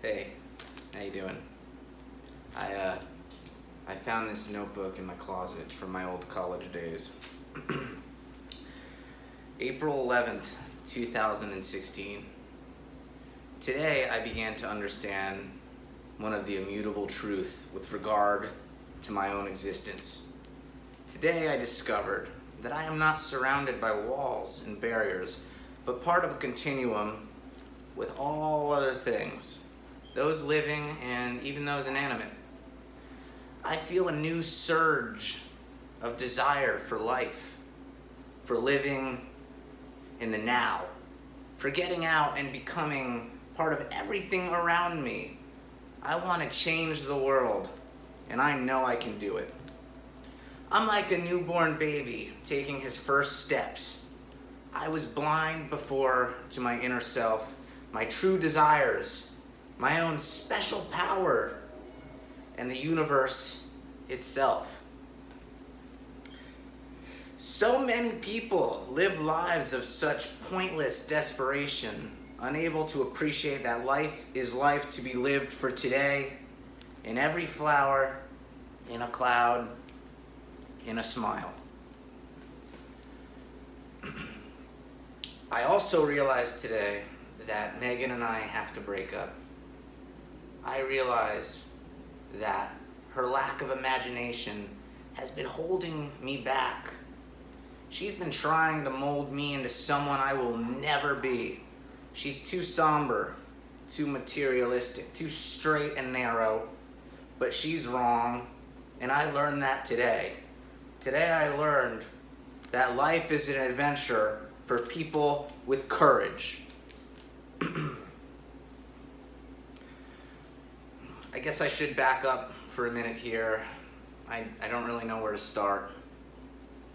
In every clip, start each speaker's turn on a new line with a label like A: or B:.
A: Hey, how you doing? I found this notebook in my closet from my old college days. April 11th, 2016. Today I began to understand one of the immutable truths with regard to my own existence. Today I discovered that I am not surrounded by walls and barriers, but part of a continuum with all other things, those living and even those inanimate. I feel a new surge of desire for life, for living in the now, for getting out and becoming part of everything around me. I want to change the world, and I know I can do it. I'm like a newborn baby taking his first steps. I was blind before to my inner self, my true desires, my own special power, and the universe itself. So many people live lives of such pointless desperation, unable to appreciate that life is life to be lived for today, in every flower, in a cloud, in a smile. I also realized today that Megan and I have to break up. I realize that her lack of imagination has been holding me back. She's been trying to mold me into someone I will never be. She's too somber, too materialistic, too straight and narrow, but she's wrong, and I learned that today. Today I learned that life is an adventure for people with courage. I guess I should back up for a minute here. I don't really know where to start.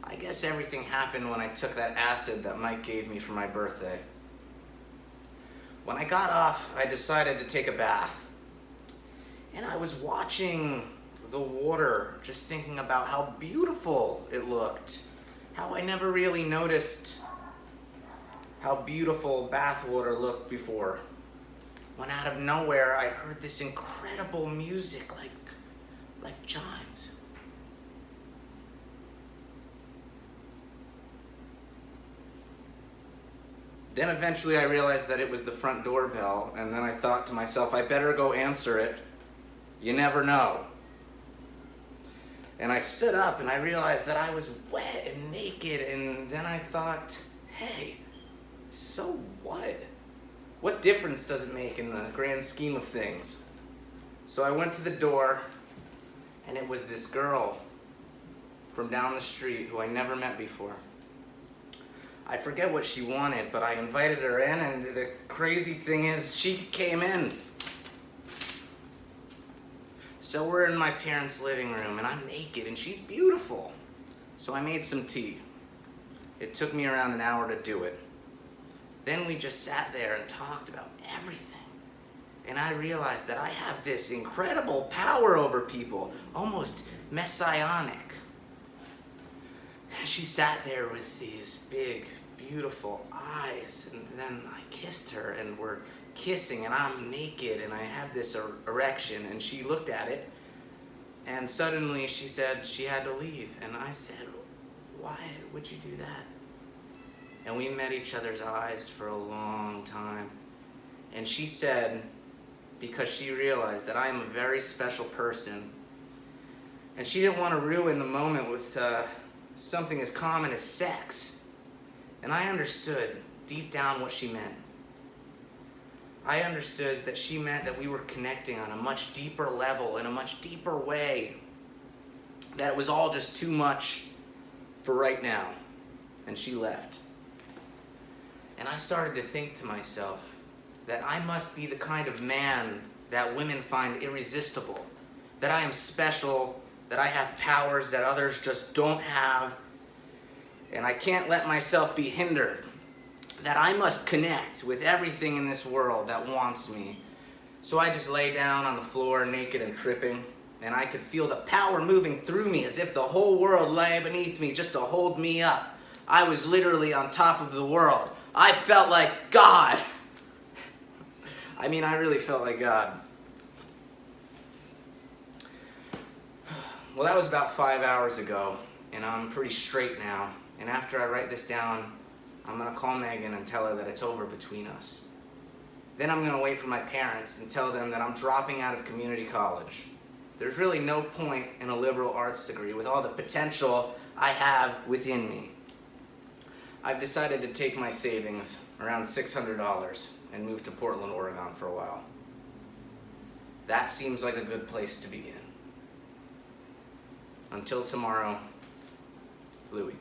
A: I guess everything happened when I took that acid that Mike gave me for my birthday. When I got off, I decided to take a bath. And I was watching the water, just thinking about how beautiful it looked. How I never really noticed how beautiful bath water looked before. When out of nowhere, I heard this incredible music, like chimes. Then eventually I realized that it was the front doorbell, and then I thought to myself, I better go answer it. You never know. And I stood up and I realized that I was wet and naked, and then I thought, hey, so what? What difference does it make in the grand scheme of things? So I went to the door, and it was this girl from down the street who I never met before. I forget what she wanted, but I invited her in, and the crazy thing is, she came in. So we're in my parents' living room, and I'm naked, and she's beautiful. So I made some tea. It took me around an hour to do it. Then we just sat there and talked about everything. And I realized that I have this incredible power over people, almost messianic. She sat there with these big, beautiful eyes, and then I kissed her, and we're kissing, and I'm naked, and I had this erection, and she looked at it, and suddenly she said she had to leave, and I said, why would you do that? And we met each other's eyes for a long time, and she said, because she realized that I am a very special person, and she didn't want to ruin the moment with something as common as sex. And I understood deep down what she meant. I understood that she meant that we were connecting on a much deeper level, in a much deeper way, that it was all just too much for right now. And she left. And I started to think to myself that I must be the kind of man that women find irresistible, that I am special, that I have powers that others just don't have, and I can't let myself be hindered, that I must connect with everything in this world that wants me. So I just lay down on the floor, naked and tripping, and I could feel the power moving through me as if the whole world lay beneath me just to hold me up. I was literally on top of the world. I felt like God. I mean, I really felt like God. Well, that was about 5 hours ago, and I'm pretty straight now. And after I write this down, I'm gonna call Megan and tell her that it's over between us. Then I'm gonna wait for my parents and tell them that I'm dropping out of community college. There's really no point in a liberal arts degree with all the potential I have within me. I've decided to take my savings, around $600, and move to Portland, Oregon for a while. That seems like a good place to begin. Until tomorrow, Louie.